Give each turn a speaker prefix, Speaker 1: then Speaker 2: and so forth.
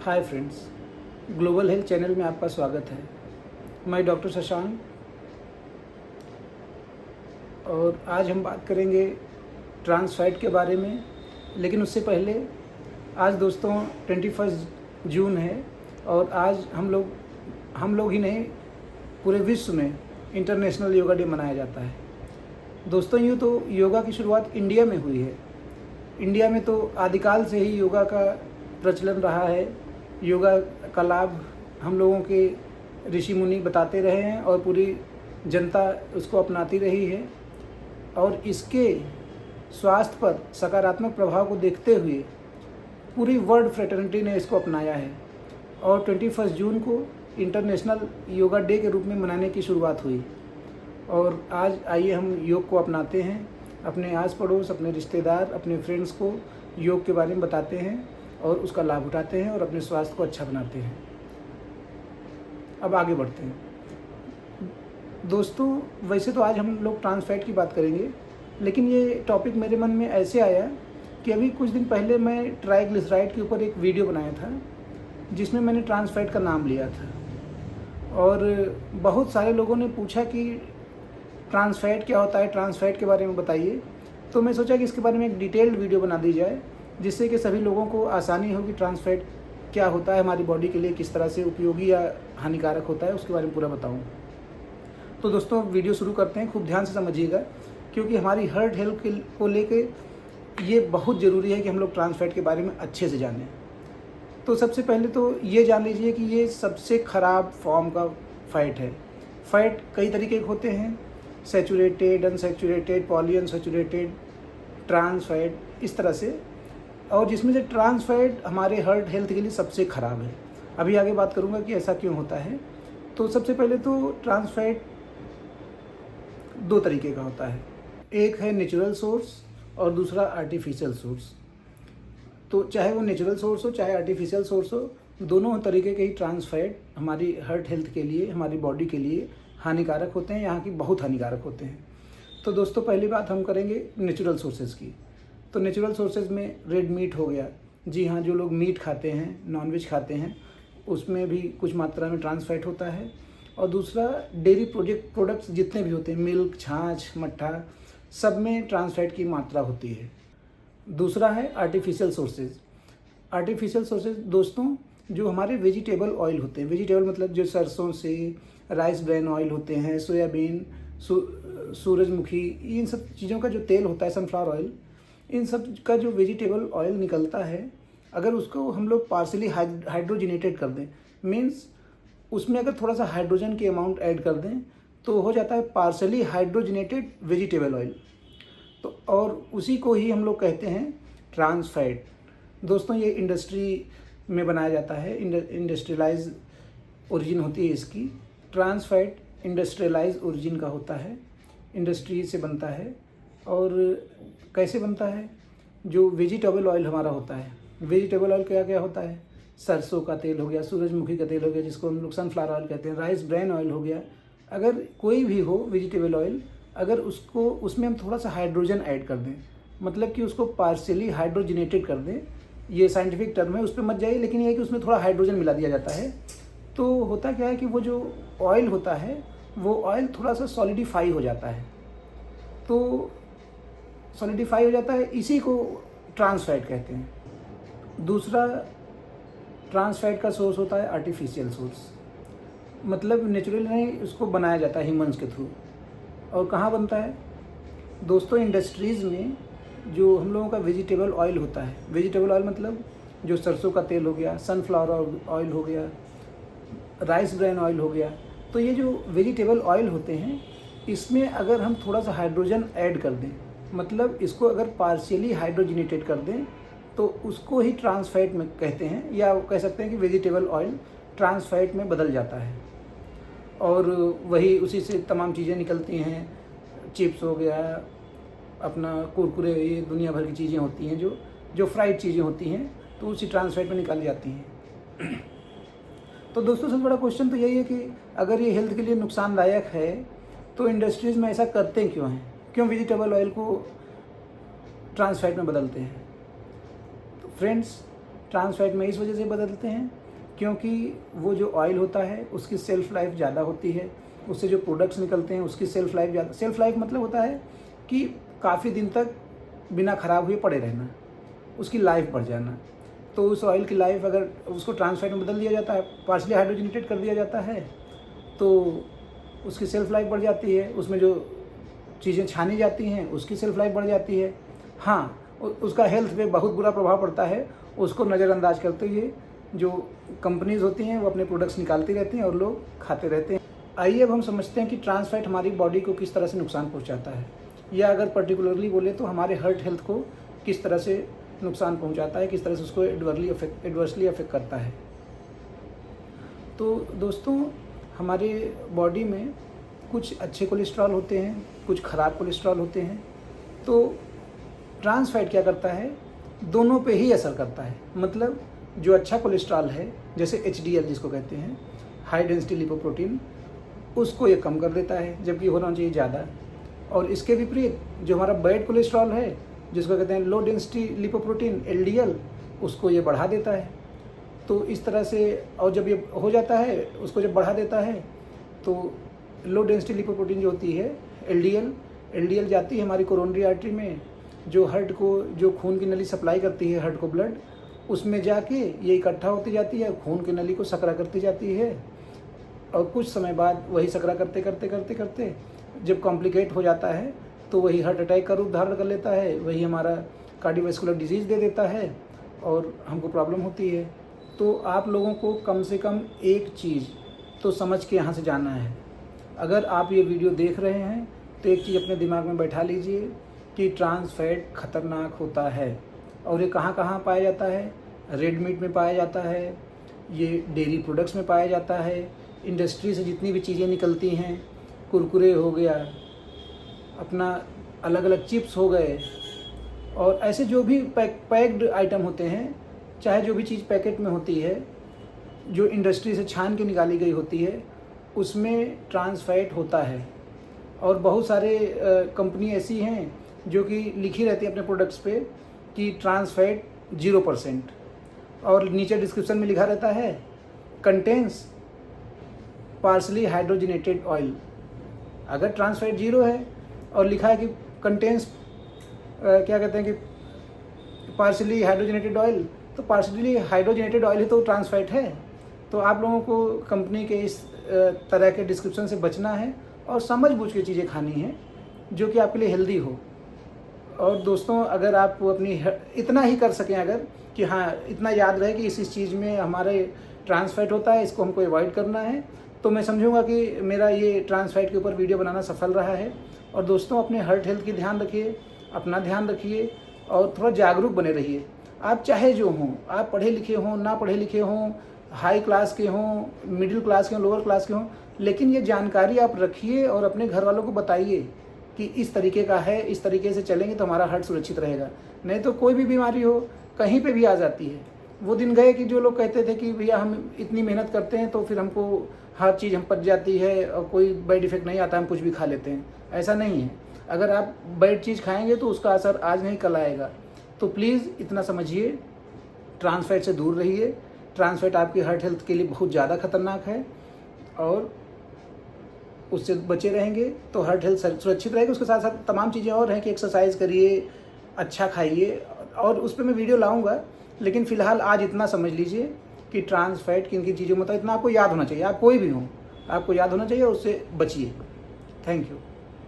Speaker 1: Hi friends, global health channel में आपका स्वागत है। मैं डॉक्टर शशांक और आज हम बात करेंगे ट्रांस फैट के बारे में। लेकिन उससे पहले आज दोस्तों 21 जून है और आज हम लोग ही नहीं, पूरे विश्व में इंटरनेशनल योगा डे मनाया जाता है। दोस्तों, यूँ तो योगा की शुरुआत इंडिया में हुई है। इंडिया में तो आदिकाल से ही योगा का प्रचलन रहा है। योगा का लाभ हम लोगों के ऋषि मुनि बताते रहे हैं और पूरी जनता उसको अपनाती रही है। और इसके स्वास्थ्य पर सकारात्मक प्रभाव को देखते हुए पूरी वर्ल्ड फ्रेटर्निटी ने इसको अपनाया है और 21 जून को इंटरनेशनल योगा डे के रूप में मनाने की शुरुआत हुई। और आज आइए हम योग को अपनाते हैं, अपने आस पड़ोस, अपने रिश्तेदार, अपने फ्रेंड्स को योग के बारे में बताते हैं और उसका लाभ उठाते हैं और अपने स्वास्थ्य को अच्छा बनाते हैं। अब आगे बढ़ते हैं। दोस्तों, वैसे तो आज हम लोग ट्रांस फैट की बात करेंगे, लेकिन ये टॉपिक मेरे मन में ऐसे आया कि अभी कुछ दिन पहले मैं ट्राइग्लिसराइड के ऊपर एक वीडियो बनाया था जिसमें मैंने ट्रांस फैट का नाम लिया था। और बहुत सारे लोगों ने पूछा कि ट्रांस फैट क्या होता है, ट्रांस फैट के बारे में बताइए। तो मैं सोचा कि इसके बारे में एक डिटेल्ड वीडियो बना दी जाए जिससे कि सभी लोगों को आसानी हो कि ट्रांस फैट क्या होता है, हमारी बॉडी के लिए किस तरह से उपयोगी या हानिकारक होता है, उसके बारे में पूरा बताऊं। तो दोस्तों, वीडियो शुरू करते हैं। खूब ध्यान से समझिएगा क्योंकि हमारी हार्ट हेल्थ को लेके ये बहुत ज़रूरी है कि हम लोग ट्रांस फैट के बारे में अच्छे से जानें। तो सबसे पहले तो ये जान लीजिए कि ये सबसे ख़राब फॉर्म का फैट है। फैट कई तरीके के होते हैं, saturated, unsaturated, polyunsaturated, trans fat, इस तरह से। और जिसमें से ट्रांस फैट हमारे हार्ट हेल्थ के लिए सबसे ख़राब है। अभी आगे बात करूँगा कि ऐसा क्यों होता है। तो सबसे पहले तो ट्रांस फैट दो तरीके का होता है, एक है नेचुरल सोर्स और दूसरा आर्टिफिशियल सोर्स। तो चाहे वो नेचुरल सोर्स हो चाहे आर्टिफिशियल सोर्स हो, दोनों तरीके के ही ट्रांस फैट हमारी हार्ट हेल्थ के लिए, हमारी बॉडी के लिए हानिकारक होते हैं, यहाँ की बहुत हानिकारक होते हैं। तो दोस्तों, पहली बात हम करेंगे नेचुरल सोर्सेज की। तो नेचुरल सोर्सेज में रेड मीट हो गया। जी हाँ, जो लोग मीट खाते हैं, नॉनवेज खाते हैं, उसमें भी कुछ मात्रा में ट्रांस फैट होता है। और दूसरा डेयरी प्रोडक्ट्स जितने भी होते हैं, मिल्क, छाछ, मट्ठा, सब में ट्रांस फैट की मात्रा होती है। दूसरा है आर्टिफिशियल सोर्सेज। आर्टिफिशियल सोर्सेज दोस्तों, जो हमारे वेजिटेबल ऑयल होते हैं, वेजिटेबल मतलब जो सरसों से, राइस ब्रेन ऑयल होते हैं, सोयाबीन, सूरजमुखी, इन सब चीज़ों का जो तेल होता है, सनफ्लावर ऑयल, इन सब का जो वेजिटेबल ऑयल निकलता है, अगर उसको हम लोग पार्शियली हाइड्रोजनेटेड कर दें, मीन्स उसमें अगर थोड़ा सा हाइड्रोजन की अमाउंट ऐड कर दें तो हो जाता है पार्शियली हाइड्रोजनेटेड वेजिटेबल ऑयल। तो और उसी को ही हम लोग कहते हैं ट्रांस फैट। दोस्तों, ये इंडस्ट्री में बनाया जाता है, इंडस्ट्रियलाइज ओरिजिन होती है इसकी। ट्रांस फैट इंडस्ट्रियलाइज ओरिजिन का होता है, इंडस्ट्री से बनता है। और कैसे बनता है? जो वेजिटेबल ऑयल हमारा होता है, वेजिटेबल ऑयल क्या क्या होता है? सरसों का तेल हो गया, सूरजमुखी का तेल हो गया जिसको हम लोग सनफ्लावर ऑयल कहते हैं, राइस ब्रेन ऑयल हो गया। अगर कोई भी हो वेजिटेबल ऑयल, अगर उसको उसमें हम थोड़ा सा हाइड्रोजन ऐड कर दें, मतलब कि उसको पार्शियली हाइड्रोजनेटेड कर दें, ये साइंटिफिक टर्म है, उस पर मत जाइए, लेकिन ये है कि उसमें थोड़ा हाइड्रोजन मिला दिया जाता है। तो होता क्या है कि वो जो ऑयल होता है वो ऑयल थोड़ा सा सॉलिडिफाई हो जाता है। तो सॉलिडिफाई हो जाता है, इसी को ट्रांस फैट कहते हैं। दूसरा ट्रांस फैट का सोर्स होता है आर्टिफिशियल सोर्स, मतलब नेचुरली नहीं, उसको बनाया जाता है ह्यूमंस के थ्रू। और कहाँ बनता है? दोस्तों, इंडस्ट्रीज़ में जो हम लोगों का वेजिटेबल ऑयल होता है, वेजिटेबल ऑयल मतलब जो सरसों का तेल हो गया, सनफ्लावर ऑयल हो गया, राइस ब्रेन ऑयल हो गया, तो ये जो वेजिटेबल ऑयल होते हैं, इसमें अगर हम थोड़ा सा हाइड्रोजन ऐड कर दें, मतलब इसको अगर पार्शियली हाइड्रोजनेटेड कर दें, तो उसको ही ट्रांस फैट में कहते हैं, या कह सकते हैं कि वेजिटेबल ऑयल ट्रांस फैट में बदल जाता है। और वही उसी से तमाम चीज़ें निकलती हैं, चिप्स हो गया, अपना कुरकुरे, ये दुनिया भर की चीज़ें होती हैं जो फ्राइड चीज़ें होती हैं, तो उसी ट्रांस फैट में निकाली जाती हैं। तो दोस्तों, सबसे बड़ा क्वेश्चन तो यही है कि अगर ये हेल्थ के लिए नुकसानदायक है तो इंडस्ट्रीज़ में ऐसा करते क्यों हैं? क्यों वेजिटेबल ऑयल को ट्रांस फैट में बदलते हैं? तो फ्रेंड्स, ट्रांस फैट में इस वजह से बदलते हैं क्योंकि वो जो ऑयल होता है उसकी सेल्फ लाइफ ज़्यादा होती है, उससे जो प्रोडक्ट्स निकलते हैं उसकी सेल्फ लाइफ ज़्यादा। सेल्फ लाइफ मतलब होता है कि काफ़ी दिन तक बिना ख़राब हुए पड़े रहना, उसकी लाइफ बढ़ जाना। तो उस ऑयल की लाइफ अगर उसको ट्रांस फैट में बदल दिया जाता है, पार्शली हाइड्रोजनेटेड कर दिया जाता है, तो उसकी सेल्फ लाइफ बढ़ जाती है, उसमें जो चीज़ें छानी जाती हैं उसकी सेल्फ लाइफ बढ़ जाती है। हाँ, उसका हेल्थ पे बहुत बुरा प्रभाव पड़ता है। उसको नज़रअंदाज करते हुए जो कंपनीज़ होती हैं वो अपने प्रोडक्ट्स निकालती रहती हैं और लोग खाते रहते हैं। आइए अब हम समझते हैं कि ट्रांस फैट हमारी बॉडी को किस तरह से नुकसान पहुंचाता है, या अगर पर्टिकुलरली बोले तो हमारे हार्ट हेल्थ को किस तरह से नुकसान पहुंचाता है, किस तरह से उसको एडवर्सली अफेक्ट करता है। तो दोस्तों, हमारे बॉडी में कुछ अच्छे कोलेस्ट्रॉल होते हैं, कुछ ख़राब कोलेस्ट्रॉल होते हैं। तो ट्रांस फैट क्या करता है, दोनों पे ही असर करता है। मतलब जो अच्छा कोलेस्ट्रॉल है, जैसे HDL जिसको कहते हैं, हाई डेंसिटी लिपोप्रोटीन, उसको ये कम कर देता है, जबकि होना चाहिए ज़्यादा। और इसके विपरीत जो हमारा बैड कोलेस्ट्रॉल है, जिसको कहते हैं लो डेंसिटी लिपोप्रोटीन LDL, उसको ये बढ़ा देता है। तो इस तरह से, और जब ये हो जाता है, उसको जब बढ़ा देता है, तो लो डेंसिटी लिपोप्रोटीन जो होती है LDL जाती है हमारी कोरोनरी आर्टरी में, जो हार्ट को, जो खून की नली सप्लाई करती है हार्ट को ब्लड, उसमें जाके ये इकट्ठा होती जाती है, खून की नली को सकरा करती जाती है। और कुछ समय बाद वही सकरा करते करते करते करते जब कॉम्प्लिकेट हो जाता है तो वही हार्ट अटैक का रूप धारण कर लेता है, वही हमारा कार्डियोवैस्कुलर डिजीज़ दे देता है और हमको प्रॉब्लम होती है। तो आप लोगों को कम से कम एक चीज़ तो समझ के यहाँ से जाना है। अगर आप ये वीडियो देख रहे हैं तो एक चीज़ अपने दिमाग में बैठा लीजिए कि ट्रांस फैट ख़तरनाक होता है। और ये कहाँ कहाँ पाया जाता है? रेड मीट में पाया जाता है, ये डेयरी प्रोडक्ट्स में पाया जाता है, इंडस्ट्री से जितनी भी चीज़ें निकलती हैं, कुरकुरे हो गया, अपना अलग अलग चिप्स हो गए, और ऐसे जो भी पैक्ड आइटम होते हैं, चाहे जो भी चीज़ पैकेट में होती है, जो इंडस्ट्री से छान के निकाली गई होती है, उसमें ट्रांस फैट होता है। और बहुत सारे कंपनी ऐसी हैं जो कि लिखी रहती है अपने प्रोडक्ट्स पे कि ट्रांस फैट 0%, और नीचे डिस्क्रिप्शन में लिखा रहता है कंटेन्स पार्शली हाइड्रोजनेटेड ऑयल। अगर ट्रांस फैट 0 है और लिखा है कि कंटेन्स क्या कहते हैं कि पार्शली हाइड्रोजनेटेड ऑयल, तो पार्शली हाइड्रोजनेटेड ऑयल ही तो ट्रांस फैट है। तो आप लोगों को कंपनी के इस तरह के डिस्क्रिप्शन से बचना है और समझ बूझ के चीज़ें खानी है जो कि आपके लिए हेल्दी हो। और दोस्तों, अगर आप अपनी इतना ही कर सकें, अगर कि हाँ इतना याद रहे कि इस चीज़ में हमारे ट्रांस फैट होता है, इसको हमको अवॉइड करना है, तो मैं समझूंगा कि मेरा ये ट्रांस फैट के ऊपर वीडियो बनाना सफल रहा है। और दोस्तों, अपने हार्ट हेल्थ की ध्यान रखिए, अपना ध्यान रखिए और थोड़ा जागरूक बने रहिए। आप चाहे जो हों, आप पढ़े लिखे हों, ना पढ़े लिखे हों, हाई क्लास के हों, मिडिल क्लास के हों, लोअर क्लास के हों, लेकिन ये जानकारी आप रखिए और अपने घर वालों को बताइए कि इस तरीके का है, इस तरीके से चलेंगे तो हमारा हार्ट सुरक्षित रहेगा। नहीं तो कोई भी बीमारी हो कहीं पे भी आ जाती है। वो दिन गए कि जो लोग कहते थे कि भैया हम इतनी मेहनत करते हैं तो फिर हमको हर चीज़ हम पच जाती है और कोई बैड इफेक्ट नहीं आता, हम कुछ भी खा लेते हैं। ऐसा नहीं है। अगर आप बैड चीज़ खाएंगे तो उसका असर आज नहीं कल आएगा। तो प्लीज़ इतना समझिए, ट्रांस फैट से दूर रहिए। ट्रांस फैट आपकी हार्ट हेल्थ के लिए बहुत ज़्यादा खतरनाक है और उससे बचे रहेंगे तो हार्ट हेल्थ सुरक्षित रहेगी। उसके साथ साथ तमाम चीज़ें और हैं कि एक्सरसाइज करिए, अच्छा खाइए, और उस पर मैं वीडियो लाऊंगा। लेकिन फ़िलहाल आज इतना समझ लीजिए कि ट्रांस फैट किन किन चीज़ों में होता है, इतना आपको याद होना चाहिए। आप कोई भी हो, आपको याद होना चाहिए और उससे बचिए। Thank you.